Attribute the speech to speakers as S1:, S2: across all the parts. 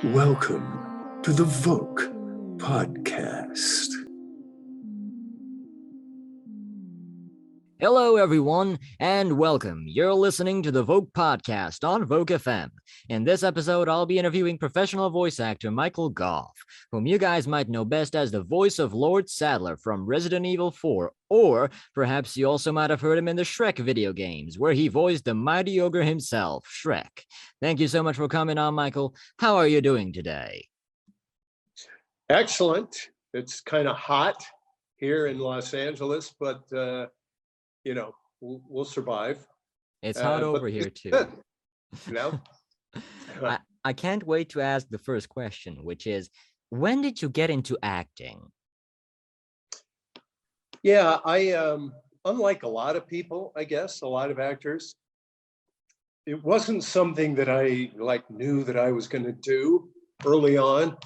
S1: Welcome to the VŌC Podcast.
S2: Hello, everyone, and welcome. You're listening to the VŌC Podcast on VŌC FM. In this episode, I'll be interviewing professional voice actor Michael Gough, whom you guys might know best as the voice of Lord Sadler from Resident Evil 4, or perhaps you also might have heard him in the Shrek video games, where he voiced the mighty ogre himself, Shrek. Thank you so much for coming on, Michael. How are you doing today?
S3: Excellent. It's kind of hot here in Los Angeles, but we'll survive.
S2: It's hot over here too.
S3: Good, you know.
S2: I can't wait to ask the first question, which is, when did you get into acting?
S3: Yeah, I unlike a lot of people, I guess, a lot of actors, it wasn't something that I knew that I was going to do early on.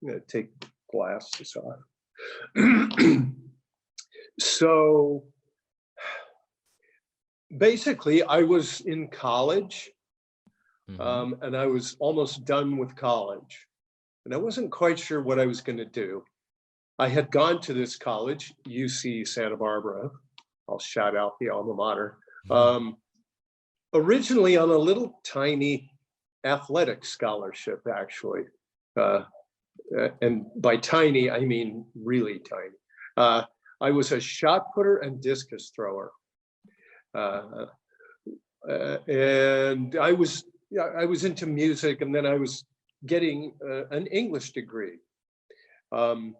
S3: I'm going to take glasses off. So basically, I was in college, and I was almost done with college, and I wasn't quite sure what I was going to do. I had gone to this college, VŌC Santa Barbara. I'll shout out the alma mater. Originally on a little tiny athletic scholarship, actually. And by tiny, I mean really tiny. I was a shot putter and discus thrower. And I was into music, and then I was getting an English degree. And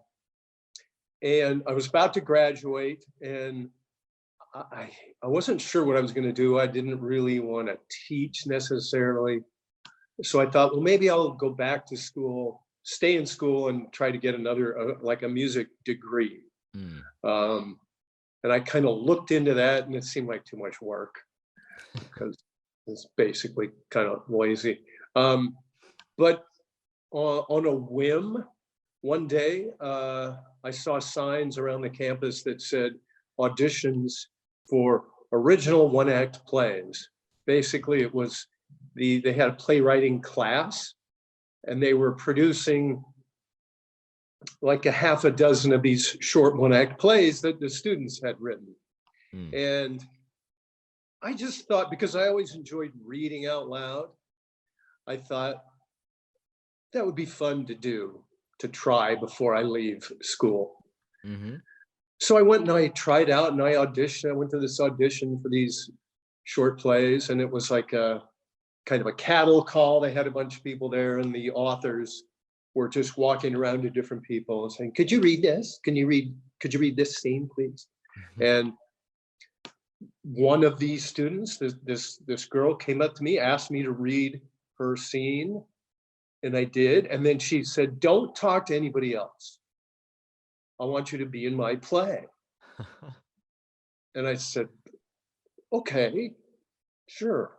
S3: I was about to graduate, and I wasn't sure what I was going to do. I didn't really want to teach necessarily. So I thought, well, maybe I'll go back to school, stay in school, and try to get another, a music degree. And I kind of looked into that, and it seemed like too much work because it's basically kind of lazy. But on a whim, one day, I saw signs around the campus that said auditions for original one-act plays. Basically, it was they had a playwriting class, and they were producing like a half a dozen of these short one-act plays that the students had written. And I just thought, because I always enjoyed reading out loud, I thought that would be fun to try before I leave school. So I went and I tried out and I auditioned. I went to this audition for these short plays, and it was like a kind of a cattle call. They had a bunch of people there, and the authors were just walking around to different people and saying, "Could you read this? Could you read this scene, please?" And one of these students, this girl, came up to me, asked me to read her scene, and I did. And then she said, "Don't talk to anybody else. I want you to be in my play." And I said, "Okay, sure."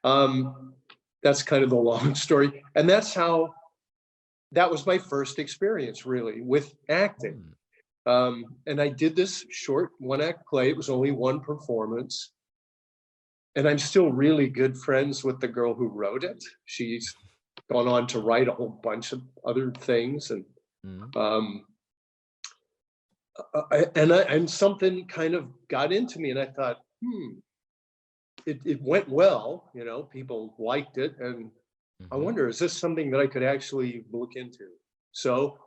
S3: That's kind of the long story. And that was my first experience really with acting. And I did this short one-act play. It was only one performance. And I'm still really good friends with the girl who wrote it. She's gone on to write a whole bunch of other things. And something kind of got into me, and I thought, it went well, people liked it, and I wonder, is this something that I could actually look into? So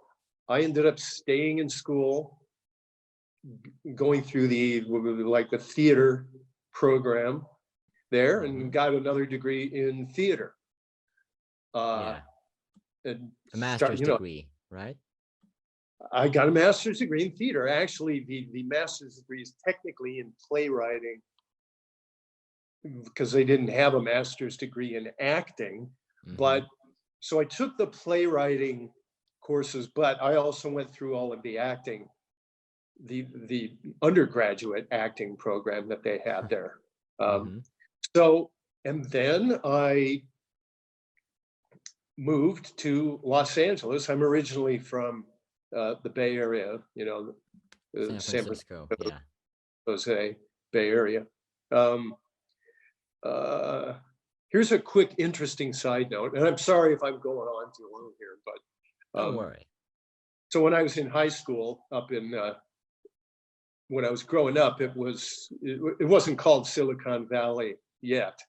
S3: I ended up staying in school, going through the theater program there, and got another degree in theater.
S2: And a master's degree, right?
S3: I got a master's degree in theater. Actually, the master's degree is technically in playwriting, because they didn't have a master's degree in acting. But so I took the playwriting courses, but I also went through all of the acting, the undergraduate acting program that they had there. So, and then I moved to Los Angeles. I'm originally from the Bay Area,
S2: San Francisco,
S3: Jose Bay Area. here's a quick, interesting side note, and I'm sorry if I'm going on too long here, but
S2: Don't worry.
S3: so when I was in high school, when I was growing up, it wasn't called Silicon Valley yet,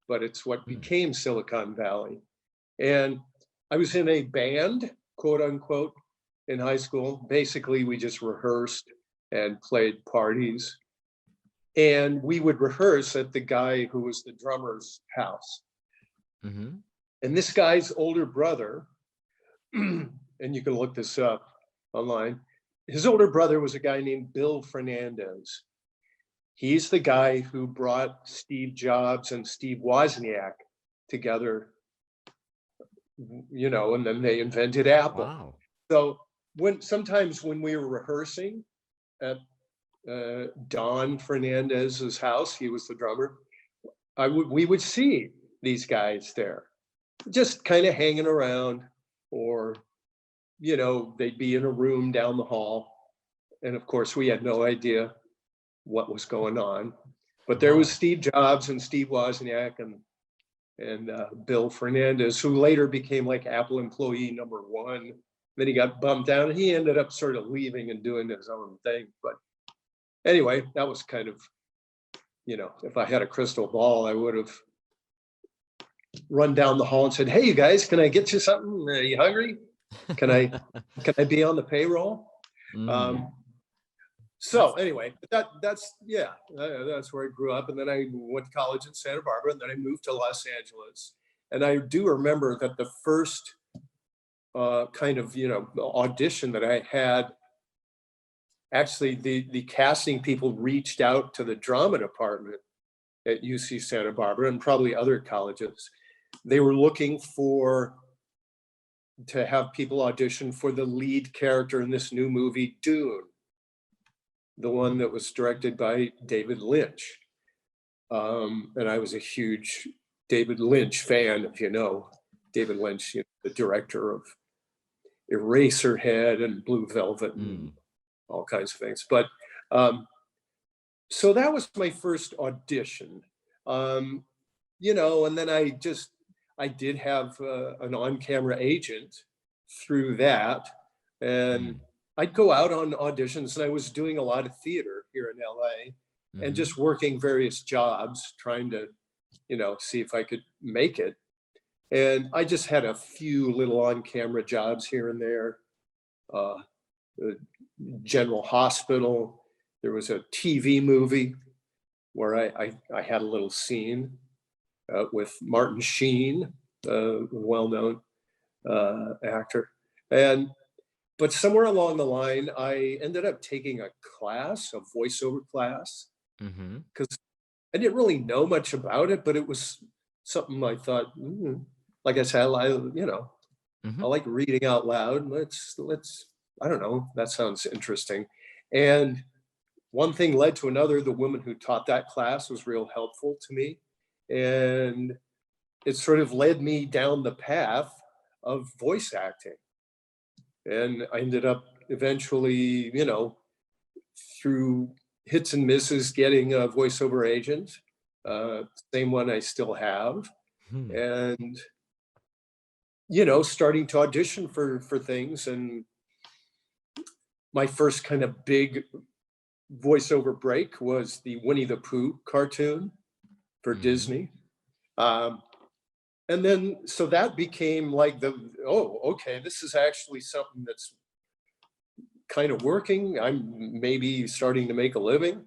S3: but it's what became Silicon Valley. And I was in a band, quote unquote, in high school. Basically, we just rehearsed and played parties. And we would rehearse at the guy who was the drummer's house.
S2: Mm-hmm.
S3: And this guy's older brother, and you can look this up online, his older brother was a guy named Bill Fernandez. He's the guy who brought Steve Jobs and Steve Wozniak together, and then they invented Apple.
S2: Wow.
S3: So sometimes when we were rehearsing at Don Fernandez's house, he was the drummer, we would see these guys there, just kind of hanging around, or they'd be in a room down the hall. And of course, we had no idea what was going on. But there was Steve Jobs and Steve Wozniak and Bill Fernandez, who later became like Apple employee number one. Then he got bumped down, and he ended up sort of leaving and doing his own thing. But anyway, that was kind of, if I had a crystal ball, I would have run down the hall and said, "Hey, you guys, can I get you something? Are you hungry? Can I be on the payroll?" So anyway, that's where I grew up. And then I went to college in Santa Barbara, and then I moved to Los Angeles. And I do remember that the first kind of, audition that I had, actually the casting people reached out to the drama department at UC Santa Barbara and probably other colleges. They were looking to have people audition for the lead character in this new movie, Dune, the one that was directed by David Lynch. And I was a huge David Lynch fan, if you know. David Lynch, the director of Eraserhead and Blue Velvet and all kinds of things. But so that was my first audition. And then I did have an on-camera agent through that. And I'd go out on auditions, and I was doing a lot of theater here in LA and just working various jobs, trying to, see if I could make it. And I just had a few little on-camera jobs here and there. The General Hospital. There was a TV movie where I had a little scene with Martin Sheen, a well-known actor. But somewhere along the line, I ended up taking a voiceover class, because I didn't really know much about it, but it was something I thought, like I said, I like reading out loud. Let's, I don't know, that sounds interesting. And one thing led to another. The woman who taught that class was real helpful to me. And it sort of led me down the path of voice acting. And I ended up eventually, through hits and misses, getting a voiceover agent, same one I still have. And, starting to audition for things. And my first kind of big voiceover break was the Winnie the Pooh cartoon for Disney. And then, so that became like okay, this is actually something that's kind of working. I'm maybe starting to make a living.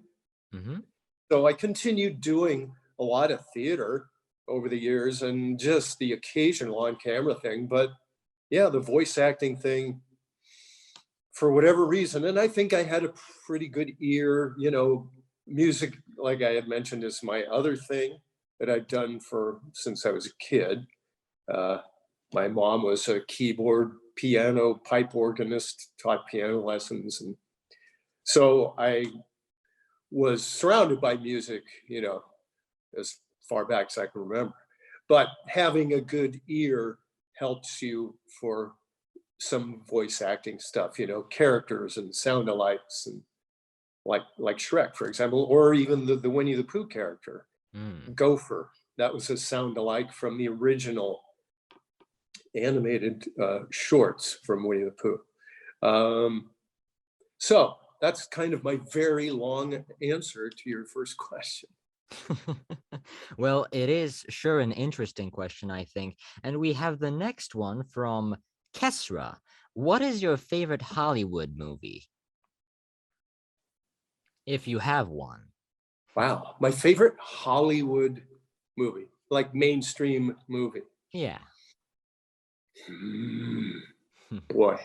S3: So I continued doing a lot of theater over the years and just the occasional on-camera thing. But yeah, the voice acting thing, for whatever reason, and I think I had a pretty good ear, music, like I had mentioned, is my other thing that I've done since I was a kid. My mom was a keyboard, piano, pipe organist, taught piano lessons. And so I was surrounded by music, as far back as I can remember. But having a good ear helps you for some voice acting stuff, characters and sound alikes, and like Shrek, for example, or even the Winnie the Pooh character, Gopher, that was a sound alike from the original animated shorts from Winnie the Pooh. So that's kind of my very long answer to your first question.
S2: Well, it is sure an interesting question, I think. And we have the next one from Kesra. What is your favorite Hollywood movie? If you have one.
S3: Wow, my favorite Hollywood movie, like mainstream movie.
S2: Yeah.
S3: Boy,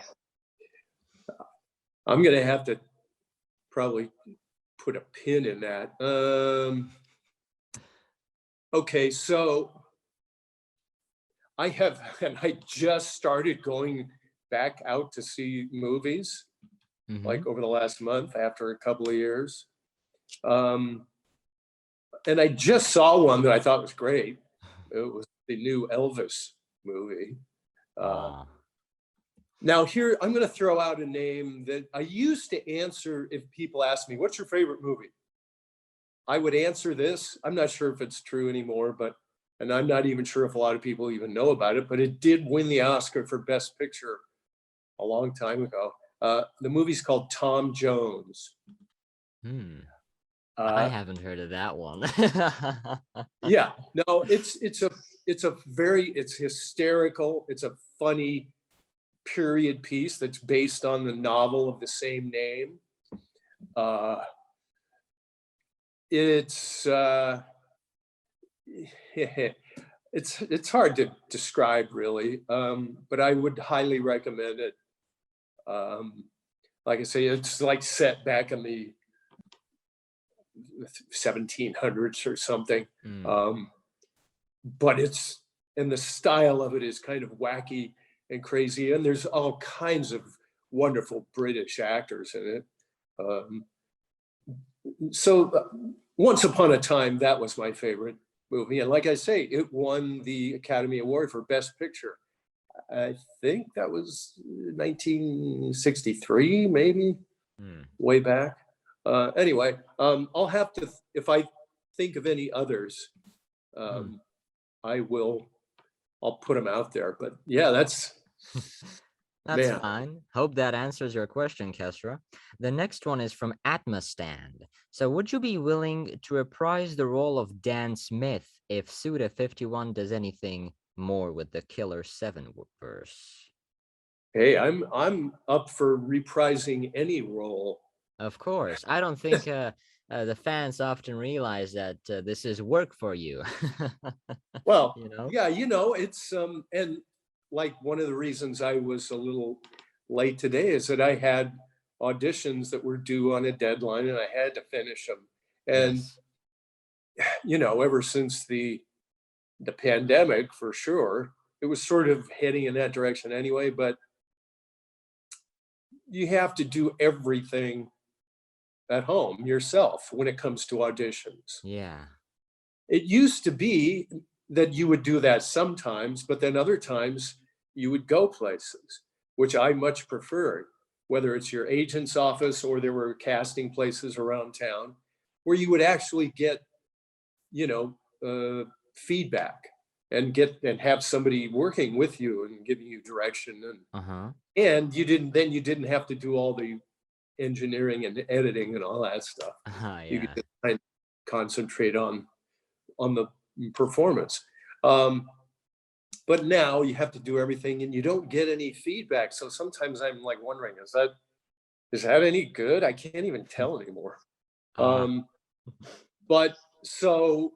S3: I'm gonna have to probably put a pin in that. Okay, so I just started going back out to see movies, like over the last month after a couple of years. And I just saw one that I thought was great. It was the new Elvis movie. Now here, I'm gonna throw out a name that I used to answer if people ask me, what's your favorite movie? I would answer this. I'm not sure if it's true anymore, and I'm not even sure if a lot of people even know about it, but it did win the Oscar for Best Picture a long time ago. The movie's called Tom Jones.
S2: I haven't heard of that one.
S3: Yeah, no, it's hysterical. It's a funny period piece that's based on the novel of the same name. It's hard to describe really, but I would highly recommend it. Like I say, it's like set back in the 1700s or something. But the style of it is kind of wacky and crazy, and there's all kinds of wonderful British actors in it. So once upon a time, that was my favorite movie. And like I say, it won the Academy Award for Best Picture. I think that was 1963, maybe, way back. Anyway, I'll have to, if I think of any others, I'll put them out there. But yeah, that's
S2: fine. Hope that answers your question, Kesra. The next one is from Atmostand. So would you be willing to reprise the role of Dan Smith if Suda51 does anything more with the Killer 7 verse?
S3: Hey, I'm up for reprising any role.
S2: Of course. I don't think the fans often realize that this is work for you.
S3: Well,
S2: yeah,
S3: it's and like one of the reasons I was a little late today is that I had auditions that were due on a deadline and I had to finish them. And ever since the pandemic, for sure, it was sort of heading in that direction anyway, but you have to do everything at home yourself when it comes to auditions.
S2: Yeah.
S3: It used to be that you would do that sometimes, but then other times you would go places, which I much preferred, whether it's your agent's office or there were casting places around town where you would actually get, feedback and have somebody working with you and giving you direction. And you didn't have to do all the engineering and editing and all that stuff. You could just kind of concentrate on the performance. But now you have to do everything and you don't get any feedback. So sometimes I'm like wondering, is that any good? I can't even tell anymore. But so,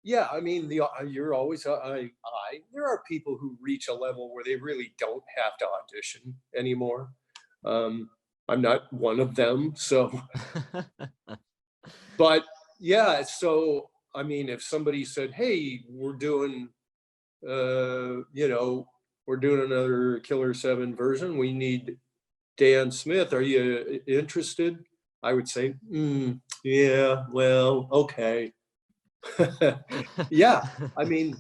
S3: yeah, I mean, you're always, there are people who reach a level where they really don't have to audition anymore. I'm not one of them. So, but yeah, so, I mean, if somebody said, hey, we're doing another Killer 7 version, we need Dan Smith, are you interested? I would say, yeah, well, okay. Yeah, I mean,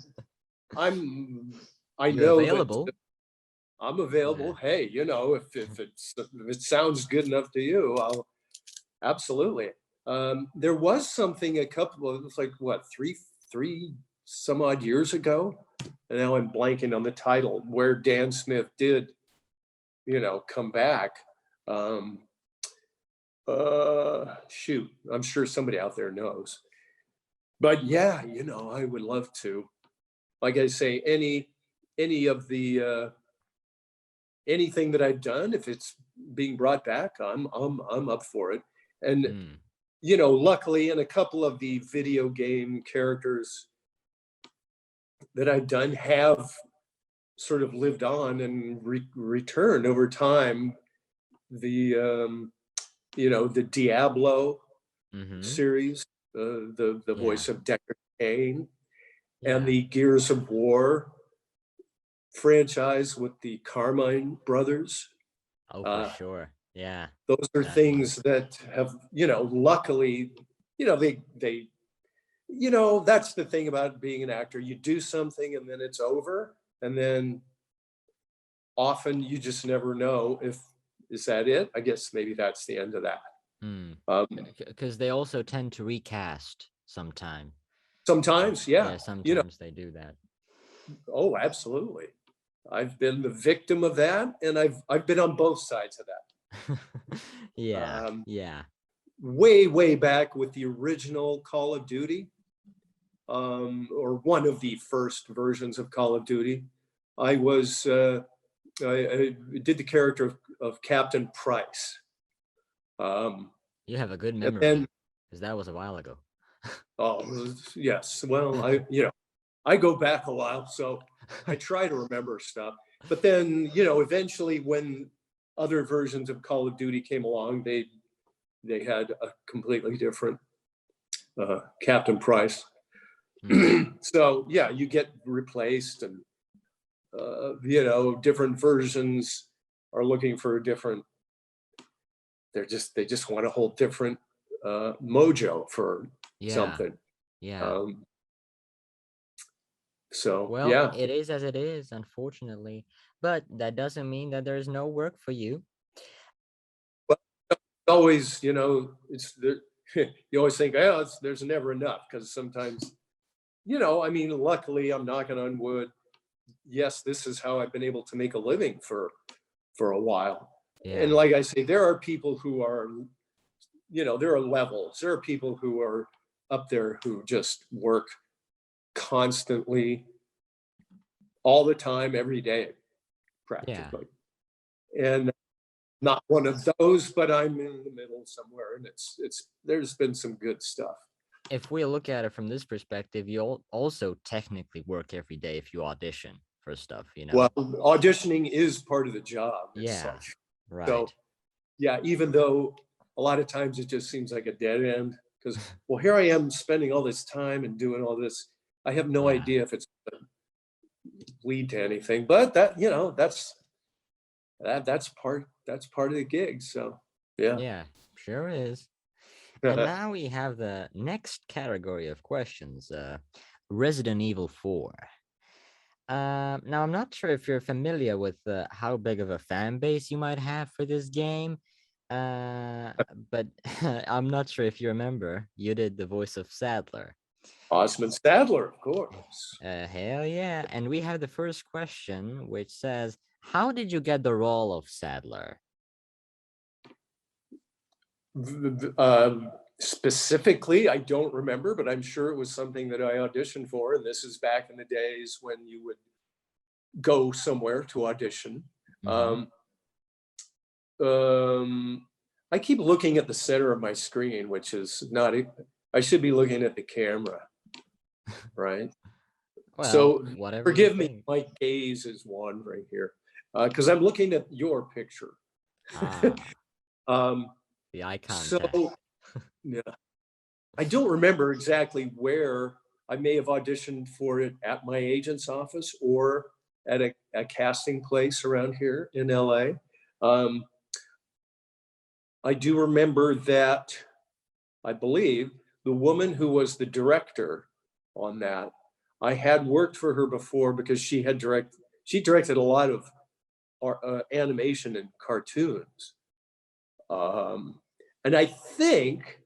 S3: I know
S2: available.
S3: I'm available. Yeah. Hey, if it sounds good enough to you, I'll absolutely. There was something it was like what, three some odd years ago, and now I'm blanking on the title, where Dan Smith did, come back. Shoot, I'm sure somebody out there knows. But yeah, I would love to. Like I say, any of the anything that I've done, if it's being brought back, I'm up for it. And luckily, in a couple of the video game characters that I've done have sort of lived on and returned over time. The the Diablo series, the voice of Deckard Cain, and the Gears of War franchise with the Carmine brothers.
S2: Oh, for sure. Yeah.
S3: Those are things that have, luckily, they that's the thing about being an actor. You do something and then it's over. And then often you just never know is that it? I guess maybe that's the end of that.
S2: Because they also tend to recast sometimes.
S3: Sometimes, yeah.
S2: Yeah, sometimes they do that.
S3: Oh, absolutely. I've been the victim of that, and I've been on both sides of that.
S2: Yeah.
S3: Way back with the original Call of Duty, or one of the first versions of Call of Duty. I was I did the character of Captain Price.
S2: You have a good memory, because that was a while ago.
S3: Oh yes, well I go back a while, so I try to remember stuff. But then eventually when other versions of Call of Duty came along, they had a completely different Captain Price. So yeah, you get replaced, and different versions are looking for a different. They just want a whole different mojo for something.
S2: Yeah.
S3: So
S2: well,
S3: yeah,
S2: it is as it is, unfortunately. But that doesn't mean that there's no work for you.
S3: Well, always, it's there. You always think, there's never enough, because sometimes, luckily, I'm knocking on wood. Yes, this is how I've been able to make a living for a while.
S2: Yeah.
S3: And like I say, there are people who are, there are levels. There are people who are up there who just work constantly, all the time, every day, practically. And not one of those, but I'm in the middle somewhere, and it's there's been some good stuff.
S2: If we look at it from this perspective, you also technically work every day if you audition for stuff,
S3: Well, auditioning is part of the job.
S2: Yeah, right.
S3: So yeah, even though a lot of times it just seems like a dead end, because well, here I am spending all this time and doing all this. I have no idea if it's going to lead to anything, but that that's part of the gig. So
S2: yeah, sure is. And now we have the next category of questions, Resident Evil 4. Now I'm not sure if you're familiar with how big of a fan base you might have for this game, but I'm not sure if you remember, you did the voice of Sadler.
S3: Osmund Saddler, of course.
S2: Hell yeah. And we have the first question, which says, how did you get the role of Sadler?
S3: Specifically, I don't remember, but I'm sure it was something that I auditioned for. And this is back in the days when you would go somewhere to audition. I keep looking at the center of my screen, which is not, I should be looking at the camera, right?
S2: Well,
S3: so
S2: whatever.
S3: Forgive me, my gaze is wandering here, because I'm looking at your picture.
S2: The icon.
S3: So yeah, I don't remember exactly where. I may have auditioned for it at my agent's office or at a casting place around here in LA. I do remember that, I believe, the woman who was the director on that, I had worked for her before because she directed a lot of animation and cartoons. And I think,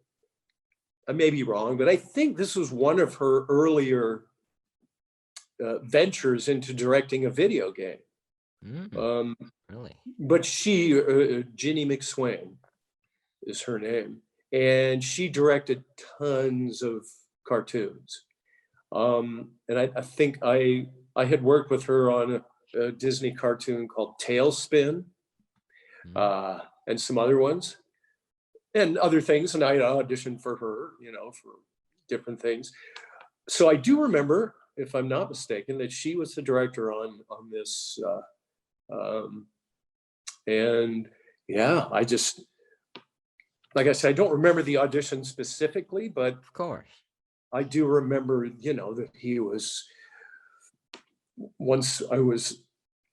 S3: I may be wrong, but I think this was one of her earlier ventures into directing a video game.
S2: Really?
S3: But she, Ginny McSwain is her name, and she directed tons of cartoons. And I think I had worked with her on a Disney cartoon called Tailspin, and some other ones, and other things. And I auditioned for her, for different things. So I do remember, if I'm not mistaken, that she was the director on this. And yeah, I just, like I said, I don't remember the audition specifically, but
S2: of course,
S3: I do remember, that he was, once I was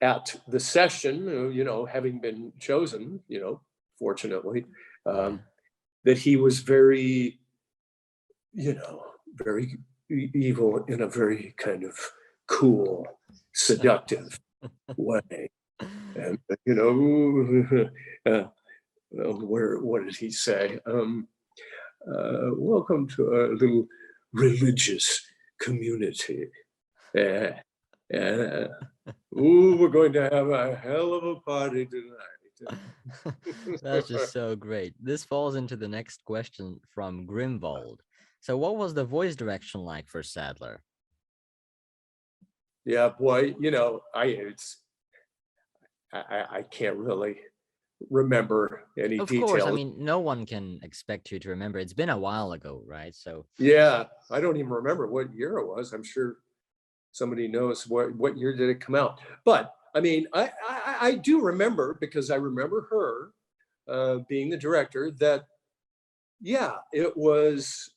S3: at the session, having been chosen, fortunately, that he was very, very evil in a very kind of cool, seductive way. And, what did he say? Welcome to our little religious community. We're going to have a hell of a party tonight.
S2: That's just so great. This falls into the next question from Grimwald. So what was the voice direction like for Sadler?
S3: Yeah, boy, I can't really remember any
S2: Of
S3: details.
S2: course, I mean, no one can expect you to remember. It's been a while ago, right? So
S3: yeah, I don't even remember what year it was. I'm sure somebody knows what year did it come out. But I mean, I do remember, because I remember her being the director, that yeah, it was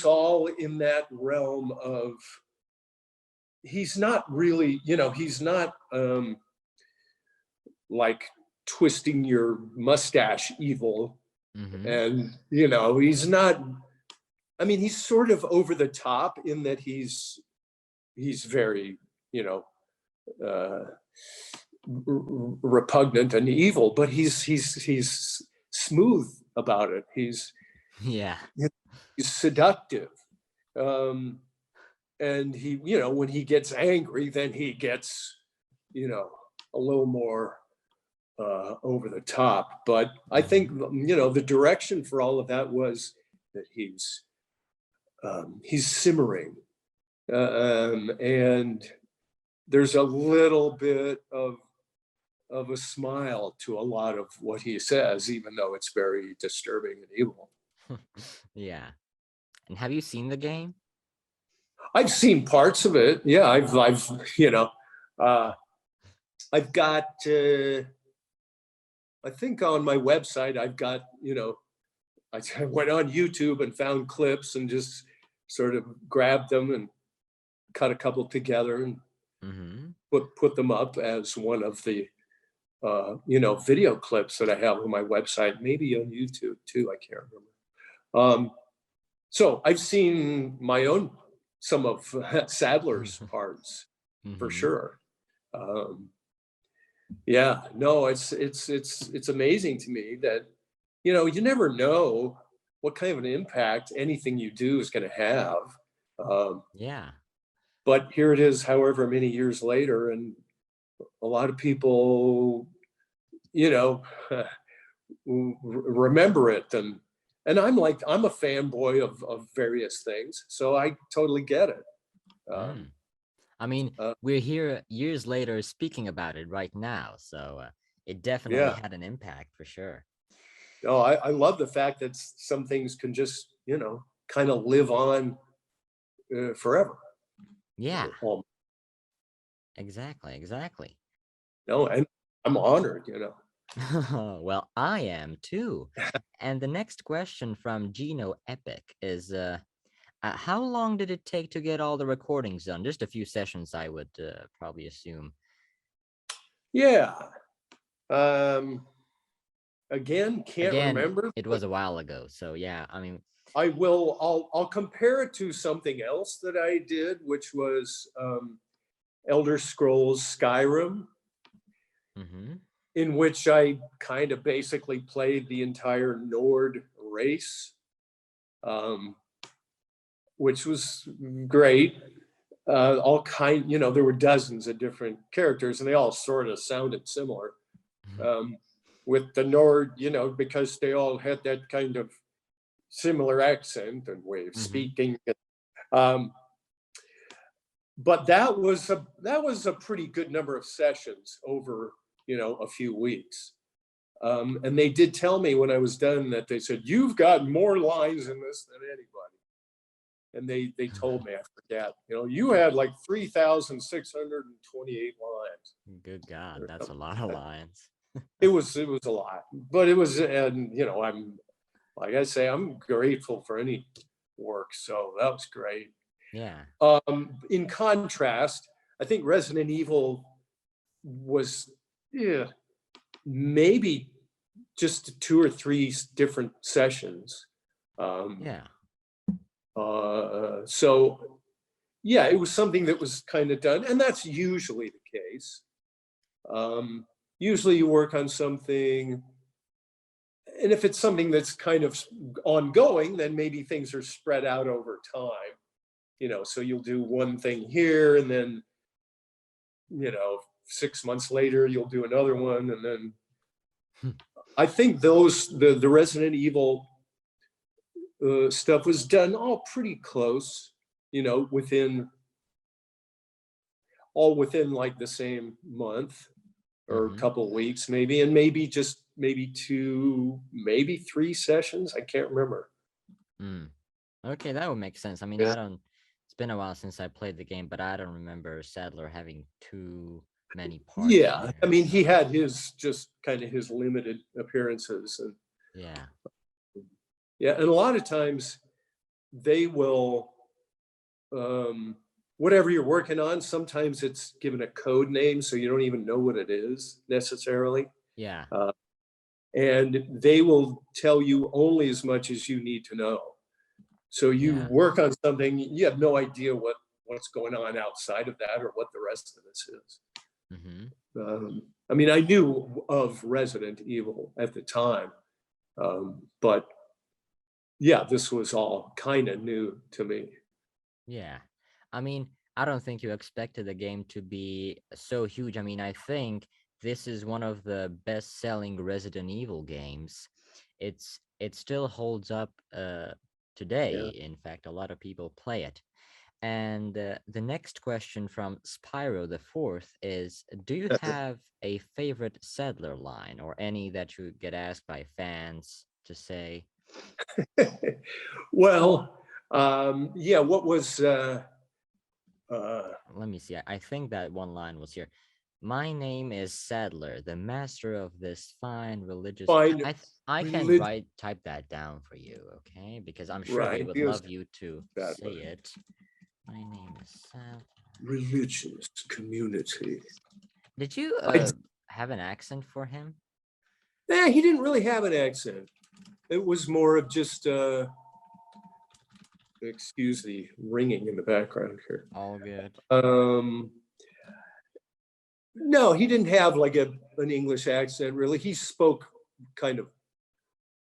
S3: all in that realm of, he's not really, he's not like twisting your mustache evil. And he's not, I mean, he's sort of over the top in that he's very, repugnant and evil, but he's smooth about it. He's seductive. And he, when he gets angry, then he gets, a little more over the top. But I think, the direction for all of that was that he's simmering. And there's a little bit of a smile to a lot of what he says, even though it's very disturbing and evil.
S2: Yeah. And have you seen the game?
S3: I've seen parts of it. Yeah, I've got, I think on my website, I've got, I went on YouTube and found clips and just sort of grabbed them and cut a couple together and put them up as one of the, video clips that I have on my website, maybe on YouTube too. I can't remember. So I've seen some of Sadler's parts for sure. Yeah, no, it's amazing to me that, you never know what kind of an impact anything you do is going to have. But here it is, however many years later, and a lot of people, remember it. And I'm a fanboy of various things, so I totally get it.
S2: I mean, we're here years later speaking about it right now, so it definitely had an impact for sure.
S3: No, I love the fact that some things can just, kind of live on forever.
S2: Yeah. Exactly.
S3: No, and I'm honored,
S2: Well, I am too. And the next question from Gino Epic is, how long did it take to get all the recordings done? Just a few sessions, I would probably assume.
S3: Yeah. Again, remember.
S2: It was a while ago, so yeah. I mean,
S3: I'll compare it to something else that I did, which was Elder Scrolls Skyrim, in which I kind of basically played the entire Nord race, which was great. all kind, there were dozens of different characters, and they all sort of sounded similar. With the Nord, because they all had that kind of similar accent and way of speaking. But that was a pretty good number of sessions over, a few weeks. And they did tell me when I was done that they said, "You've got more lines in this than anybody." And they told me, I forget, you had like 3,628 lines.
S2: Good God, that's a lot of lines.
S3: It was a lot, but it was, and I'm, like I say, I'm grateful for any work. So that was great.
S2: Yeah.
S3: In contrast, I think Resident Evil was, maybe just 2 or 3 different sessions. So yeah, it was something that was kind of done, and that's usually the case. Usually you work on something, and if it's something that's kind of ongoing, then maybe things are spread out over time. So you'll do one thing here, and then 6 months later you'll do another one, and then I think the Resident Evil stuff was done all pretty close, within like the same month or a couple of weeks maybe, and maybe 2, maybe 3 sessions. I can't remember.
S2: Okay, that would make sense. I mean, it's been a while since I played the game, but I don't remember Sadler having too many parts.
S3: Yeah,
S2: there,
S3: I mean, he had his limited appearances, and and a lot of times they will, whatever you're working on, sometimes it's given a code name, so you don't even know what it is necessarily.
S2: Yeah.
S3: And they will tell you only as much as you need to know. So you work on something, you have no idea what's going on outside of that or what the rest of this is. I mean, I knew of Resident Evil at the time, but yeah, this was all kind of new to me.
S2: Yeah. I mean, I don't think you expected the game to be so huge. I mean, I think this is one of the best-selling Resident Evil games. It still holds up today.
S3: Yeah.
S2: In fact, a lot of people play it. And the next question from Spyro the Fourth is, do you have a favorite Sadler line, or any that you get asked by fans to say?
S3: Well, what was
S2: let me see. I think that one line was here. "My name is Sadler, the master of this fine religious..." I can type that down for you, okay? Because I'm sure they would love you to say it. My name is Sadler.
S1: Religious community.
S2: Did you have an accent for him?
S3: He didn't really have an accent. It was more of just excuse the ringing in the background here.
S2: All good.
S3: No, he didn't have like an English accent, really. He spoke kind of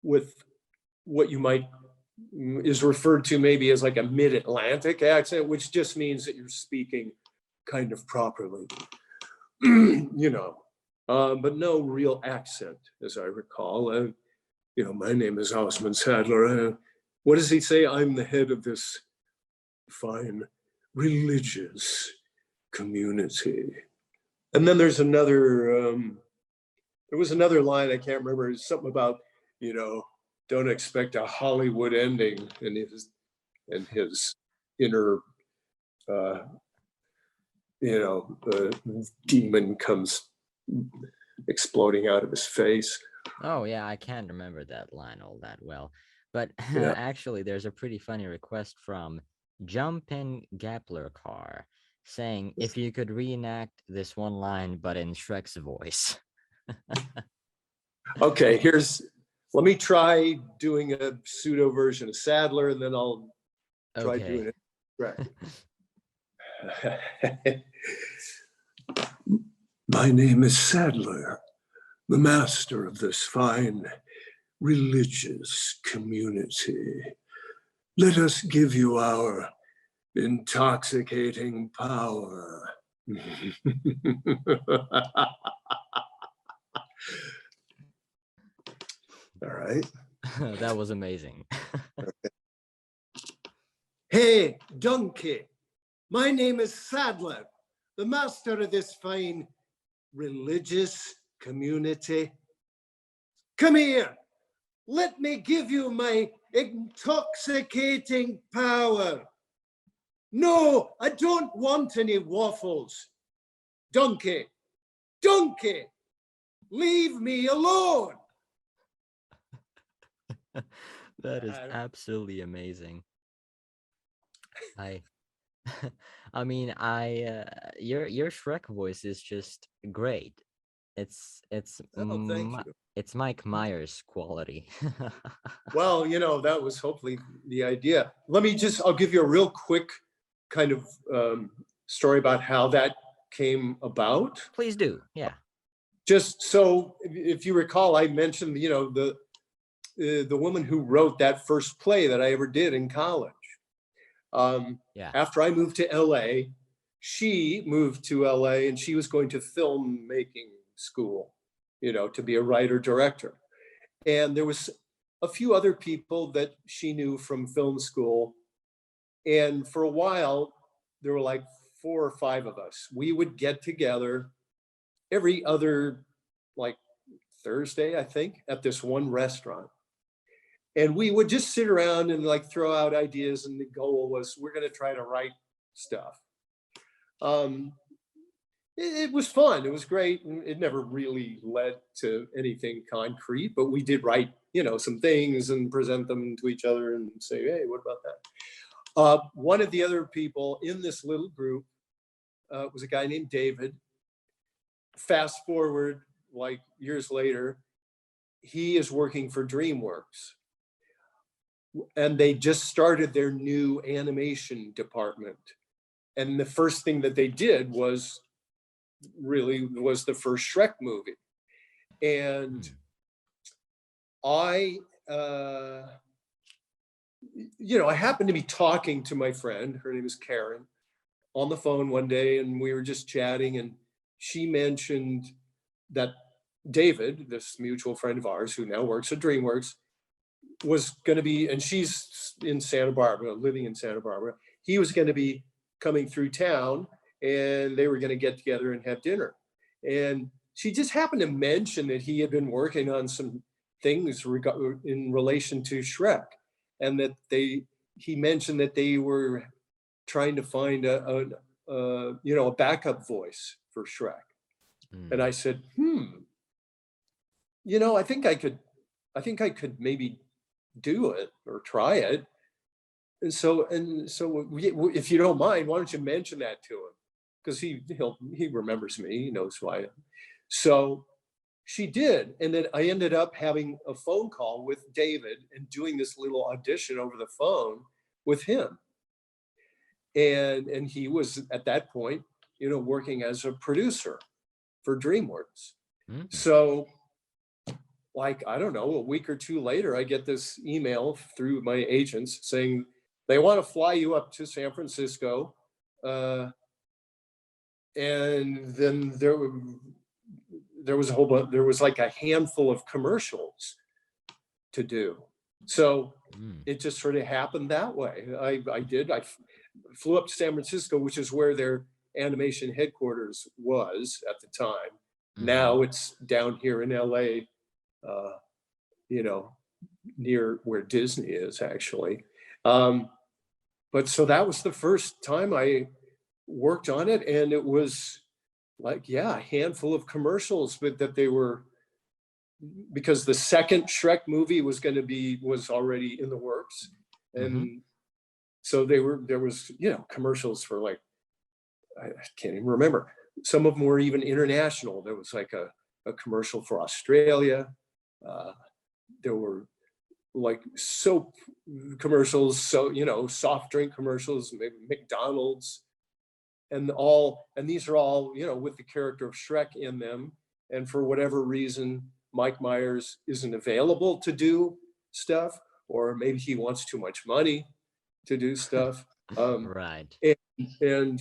S3: with what you might is referred to maybe as like a mid-Atlantic accent, which just means that you're speaking kind of properly, but no real accent, as I recall. My name is Osmund Saddler. What does he say? I'm the head of this fine religious community. And then there's another, there was another line, I can't remember, something about, don't expect a Hollywood ending, and his inner, demon comes exploding out of his face.
S2: Oh, yeah, I can't remember that line all that well. But actually, there's a pretty funny request from Jumpin' Gapler Car saying, if you could reenact this one line, but in Shrek's voice.
S3: Okay, let me try doing a pseudo version of Sadler, and then I'll try doing it Shrek.
S1: My name is Sadler, the master of this fine religious community. Let us give you our intoxicating power. All right.
S2: That was amazing.
S1: Hey, donkey. My name is Sadler, the master of this fine religious community. Come here. Let me give you my intoxicating power. No, I don't want any waffles. Donkey, donkey, leave me alone.
S2: That is absolutely amazing. I I mean, your Shrek voice is just great. It's
S1: Oh, thank you.
S2: it's Mike Myers quality.
S1: Well, that was hopefully the idea. I'll give you a real quick kind of story about how that came about.
S2: Please do. Yeah.
S1: Just so, if you recall, I mentioned, the woman who wrote that first play that I ever did in college.
S2: Yeah.
S1: After I moved to LA, she moved to LA and she was going to filmmaking school, to be a writer director. And there was a few other people that she knew from film school. And for a while, there were like 4 or 5 of us. We would get together every other like Thursday, I think, at this one restaurant. And we would just sit around and like throw out ideas. And the goal was, we're going to try to write stuff. It was fun. It was great. It never really led to anything concrete, but we did write, some things and present them to each other and say, hey, what about that? One of the other people in this little group was a guy named David. Fast forward like years later, he is working for DreamWorks. And they just started their new animation department. And the first thing that they did was the first Shrek movie. And I happened to be talking to my friend, her name is Karen, on the phone one day, and we were just chatting, and she mentioned that David, this mutual friend of ours who now works at DreamWorks, was going to be, and she's in Santa Barbara, living in Santa Barbara, he was going to be coming through town, and they were going to get together and have dinner. And she just happened to mention that he had been working on some things in relation to Shrek, and that he mentioned that they were trying to find a backup voice for Shrek. And I said, I think I could maybe do it or try it. And so if you don't mind, why don't you mention that to him? Because he remembers me, he knows who I am. So she did. And then I ended up having a phone call with David and doing this little audition over the phone with him. And he was at that point, working as a producer for DreamWorks. So like, I don't know, a week or 2 later, I get this email through my agents saying they want to fly you up to San Francisco. And then there was like a handful of commercials to do. So it just sort of happened that way. I flew up to San Francisco, which is where their animation headquarters was at the time. Now it's down here in LA, near where Disney is actually. But so that was the first time I worked on it, and it was like, a handful of commercials, but that they were, because the second Shrek movie was already in the works. And so there was, commercials for like, I can't even remember. Some of them were even international. There was like a commercial for Australia. There were like soap commercials, soft drink commercials, maybe McDonald's, and these are all, with the character of Shrek in them. And for whatever reason, Mike Myers isn't available to do stuff, or maybe he wants too much money to do stuff.
S2: Right.
S3: And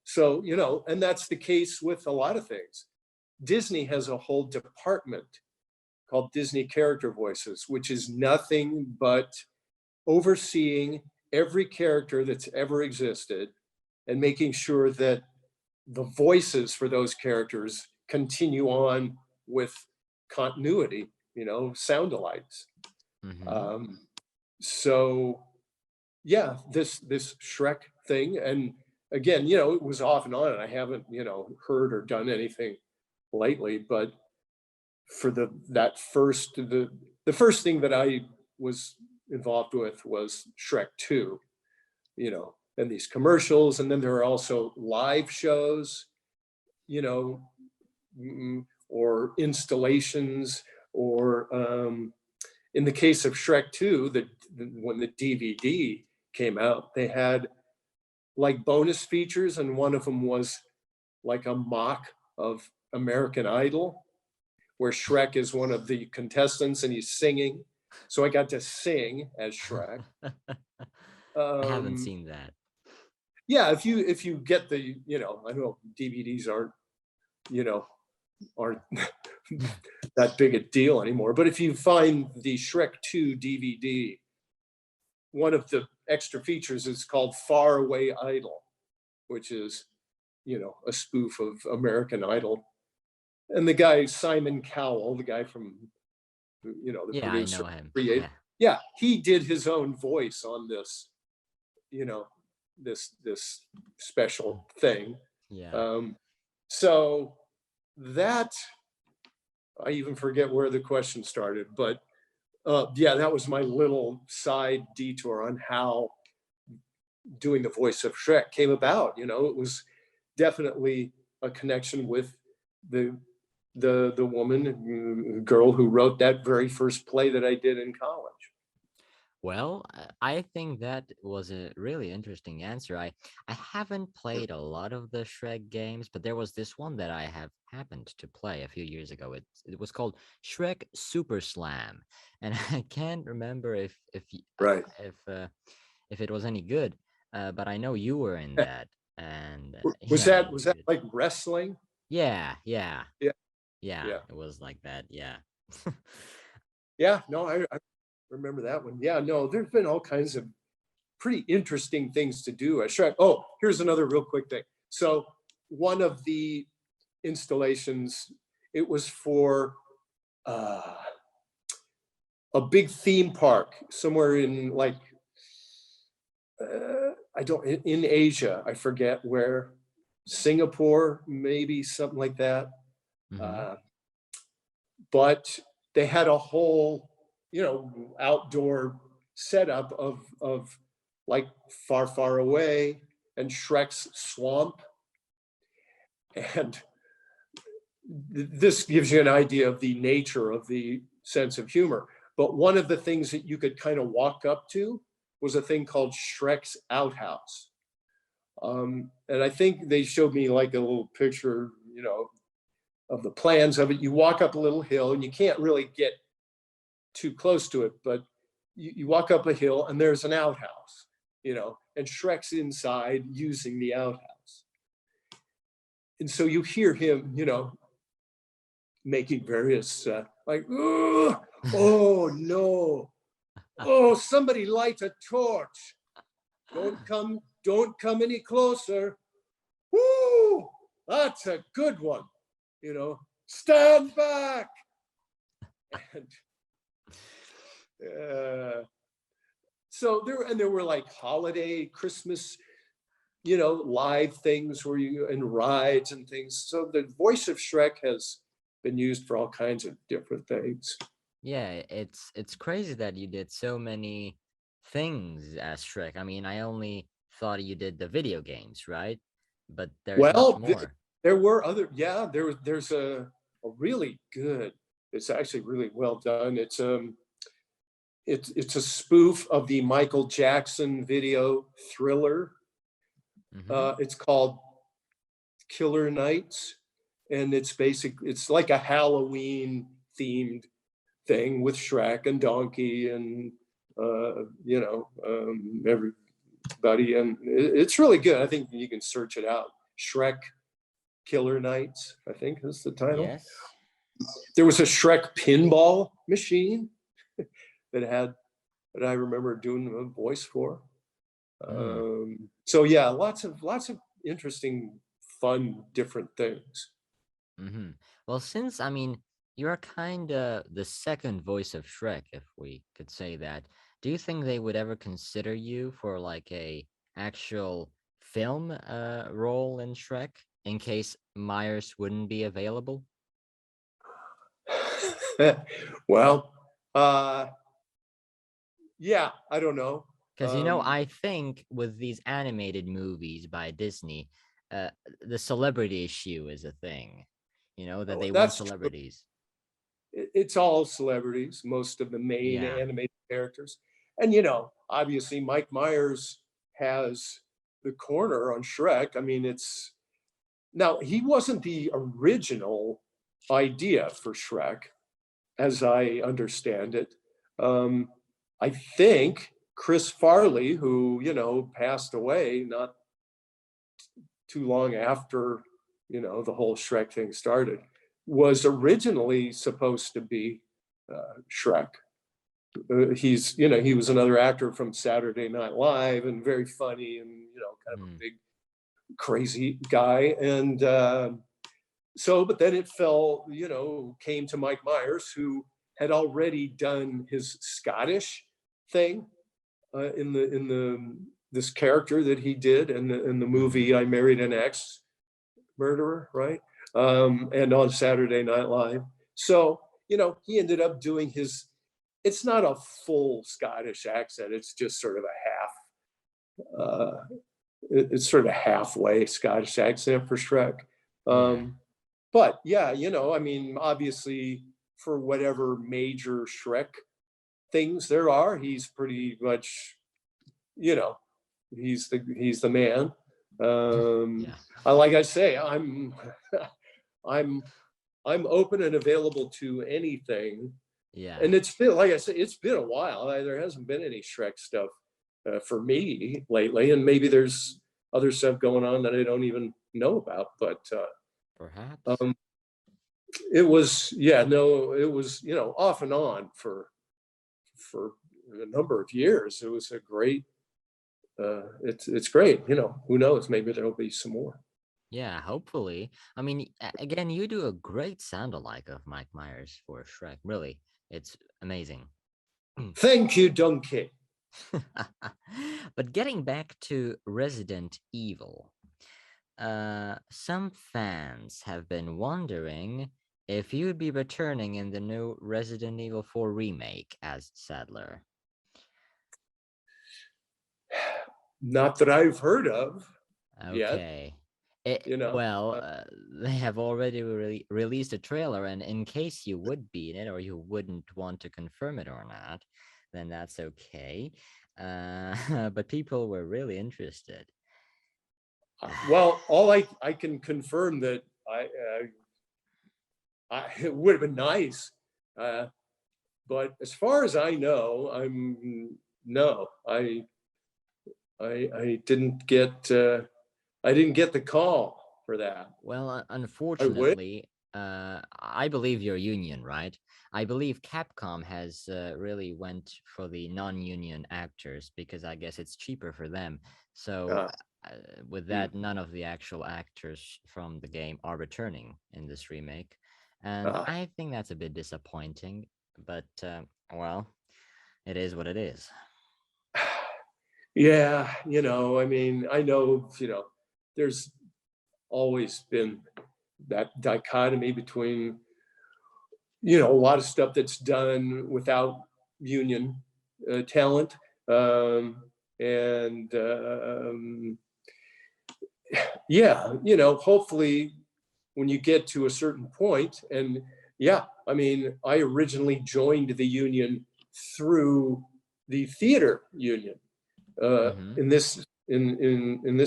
S3: so, and that's the case with a lot of things. Disney has a whole department called Disney Character Voices, which is nothing but overseeing every character that's ever existed and making sure that the voices for those characters continue on with continuity, sound alikes. So yeah, this Shrek thing, and again, it was off and on, and I haven't, heard or done anything lately, but for the first thing that I was involved with was Shrek 2, and these commercials, and then there are also live shows, or installations, or in the case of Shrek 2, when the DVD came out, they had like bonus features, and one of them was like a mock of American Idol, where Shrek is one of the contestants and he's singing. So I got to sing as Shrek.
S2: I haven't seen that.
S3: Yeah, if you get the, I know DVDs aren't that big a deal anymore, but if you find the Shrek 2 DVD, one of the extra features is called Far Away Idol, which is, a spoof of American Idol. And the guy, Simon Cowell, the guy from, the producer,
S2: I know him.
S3: Yeah, he did his own voice on this, this special thing.
S2: Yeah.
S3: So that, I even forget where the question started, but yeah, that was my little side detour on how doing the voice of Shrek came about. It was definitely a connection with the girl who wrote that very first play that I did in college.
S2: Well, I think that was a really interesting answer. I haven't played a lot of the Shrek games, but there was this one that I have happened to play a few years ago. It was called Shrek Super Slam, and I can't remember if
S3: Right.
S2: if it was any good. But I know you were in that, and
S3: was
S2: yeah,
S3: that like wrestling?
S2: Yeah.
S3: Yeah.
S2: It was like that. Yeah.
S3: Yeah. No, I remember that one. Yeah. No, there's been all kinds of pretty interesting things to do at Shrek. Oh, here's another real quick thing. So one of the installations, it was for a big theme park somewhere in like in Asia. I forget where, Singapore, maybe something like that. But they had a whole, outdoor setup of like Far, Far Away and Shrek's swamp. And this gives you an idea of the nature of the sense of humor. But one of the things that you could kind of walk up to was a thing called Shrek's outhouse. And I think they showed me like a little picture, of the plans of it. You walk up a little hill, and you can't really get too close to it, but you walk up a hill and there's an outhouse, and Shrek's inside using the outhouse. And so you hear him, making various like, oh no, oh, somebody light a torch. Don't come any closer. Woo, that's a good one. Stand back. And so there were like holiday, Christmas, live things where and rides and things. So the voice of Shrek has been used for all kinds of different things.
S2: Yeah, it's crazy that you did so many things as Shrek. I mean, I only thought you did the video games, right? But there's much more.
S3: There were other, yeah, there's a really good, it's actually really well done. It's a spoof of the Michael Jackson video Thriller. It's called Killer Nights, and it's like a Halloween themed thing with Shrek and Donkey and buddy, and it's really good. I think you can search it out. Shrek Killer Nights, I think is the title.
S2: Yes.
S3: There was a Shrek pinball machine that I remember doing a voice for. So yeah, lots of interesting, fun, different things.
S2: Mm-hmm. Well, since you're kind of the second voice of Shrek, if we could say that, do you think they would ever consider you for like a actual film role in Shrek in case Myers wouldn't be available?
S3: Well, yeah, I don't know.
S2: Because I think with these animated movies by Disney, the celebrity issue is a thing. That they want celebrities.
S3: It's all celebrities, most of the main animated characters. And, obviously Mike Myers has the corner on Shrek. I mean, now he wasn't the original idea for Shrek, as I understand it. I think Chris Farley, who, passed away not too long after, the whole Shrek thing started, was originally supposed to be Shrek. He was another actor from Saturday Night Live and very funny and, kind of a big, crazy guy. And but then it came to Mike Myers, who had already done his Scottish thing in this character that he did in the movie I Married an Ex-Murderer, right? And on Saturday Night Live. So, he ended up doing it's not a full Scottish accent. It's just sort of it's sort of a halfway Scottish accent for Shrek. But yeah, obviously for whatever major Shrek things there are, he's pretty much, he's the man. Like I say, I'm open and available to anything.
S2: Yeah.
S3: And it's been, like I said, it's been a while. There hasn't been any Shrek stuff for me lately, and maybe there's other stuff going on that I don't even know about. But
S2: perhaps
S3: it was, it was, off and on for a number of years. It was a great. It's great. Who knows? Maybe there'll be some more.
S2: Yeah, hopefully. I mean, again, you do a great sound-alike of Mike Myers for Shrek. Really, it's amazing.
S3: Thank you, Donkey.
S2: But getting back to Resident Evil, some fans have been wondering if you'd be returning in the new Resident Evil 4 remake as Sadler.
S3: Not that I've heard of.
S2: Okay.
S3: Yet.
S2: They have already released a trailer, and in case you would be in it or you wouldn't want to confirm it or not, then that's okay. But people were really interested.
S3: Well, all I can confirm that it would have been nice, but as far as I know, I didn't get the call for that.
S2: Well, unfortunately, I believe your union, right? I believe Capcom has really went for the non-union actors because I guess it's cheaper for them. So with that, none of the actual actors from the game are returning in this remake. And I think that's a bit disappointing, but well, it is what it is.
S3: Yeah, I mean, I know, there's always been that dichotomy between, a lot of stuff that's done without union talent. Hopefully when you get to a certain point, and I mean, I originally joined the union through the theater union. In this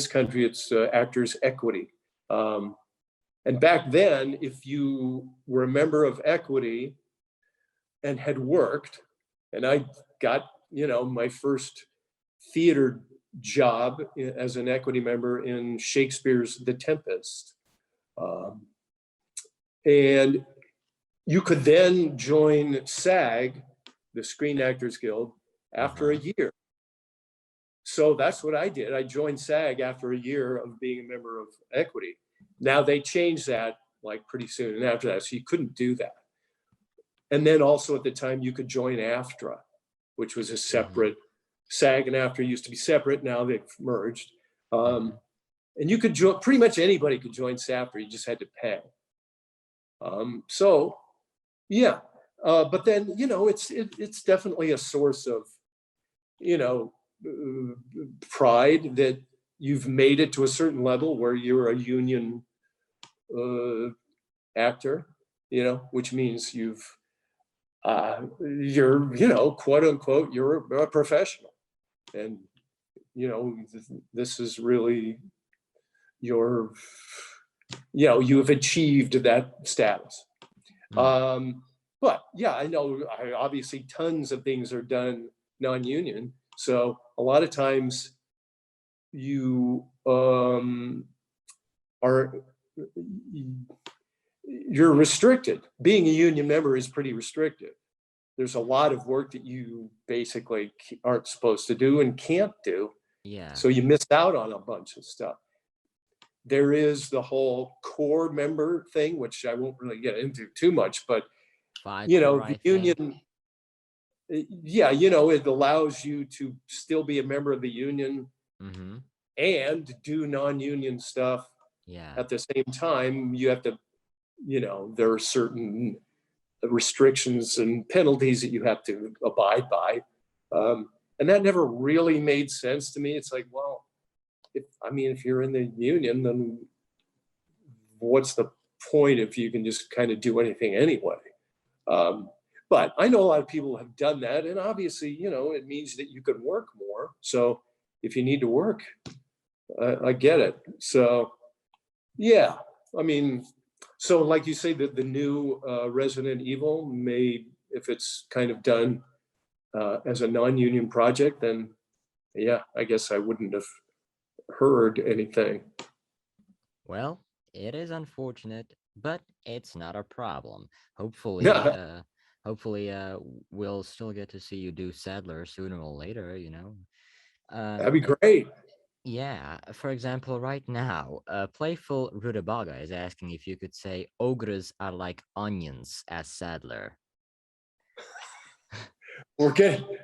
S3: country, it's Actors Equity. And back then, if you were a member of Equity and had worked, and I got, my first theater
S1: job as an equity member in Shakespeare's The Tempest. And you could then join SAG, the Screen Actors Guild, after a year. So that's what I did. I joined SAG after a year of being a member of equity. Now they changed that like pretty soon and after that, so you couldn't do that. And then also at the time you could join AFTRA, which was a separate, SAG and AFTRA used to be separate, now they've merged. And you could join, pretty much anybody could join SAFTRA, you just had to pay. So yeah, but then, you know, it's definitely a source of, you know, pride that you've made it to a certain level where you're a union actor, you know, which means you're, you know, quote unquote, you're a professional. And, you know, this is really your, you know, you have achieved that status. But yeah, I know obviously tons of things are done non-union. So a lot of times you you're restricted. Being a union member is pretty restrictive. There's a lot of work that you basically aren't supposed to do and can't do.
S2: Yeah.
S1: So you miss out on a bunch of stuff. There is the whole core member thing, which I won't really get into too much, but you know, the union, yeah, you know, it allows you to still be a member of the union and do non-union stuff.
S2: Yeah. At
S1: the same time, you have to, you know, there are certain restrictions and penalties that you have to abide by. And that never really made sense to me. It's like, well, if you're in the union, then what's the point if you can just kind of do anything anyway? But I know a lot of people have done that, and obviously, you know, it means that you can work more. So if you need to work, I get it. So yeah, I mean, so like you say, that the new Resident Evil may, if it's kind of done as a non-union project, then yeah, I guess I wouldn't have heard anything.
S2: Well, it is unfortunate, but it's not a problem. Hopefully, we'll still get to see you do Sadler sooner or later, you know.
S1: That'd be great.
S2: Yeah, for example, right now, Playful Rutabaga is asking if you could say ogres are like onions as Sadler.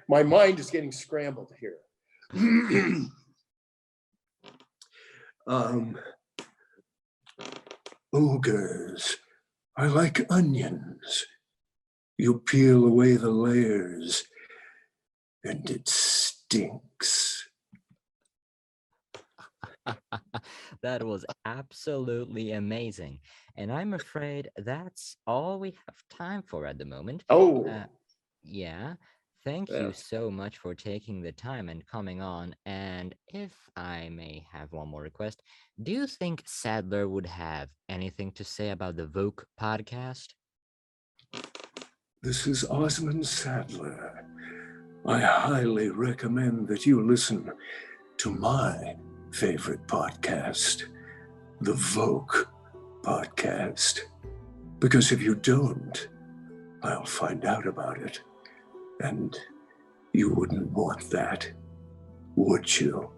S1: My mind is getting scrambled here. Ogres are like onions. You peel away the layers and it stinks.
S2: That was absolutely amazing. And I'm afraid that's all we have time for at the moment. Yeah. Thank you so much for taking the time and coming on. And if I may have one more request, do you think Sadler would have anything to say about the VŌC podcast?
S1: This is Osmund Saddler. I highly recommend that you listen to my favorite podcast, the VŌC Podcast. Because if you don't, I'll find out about it. And you wouldn't want that, would you?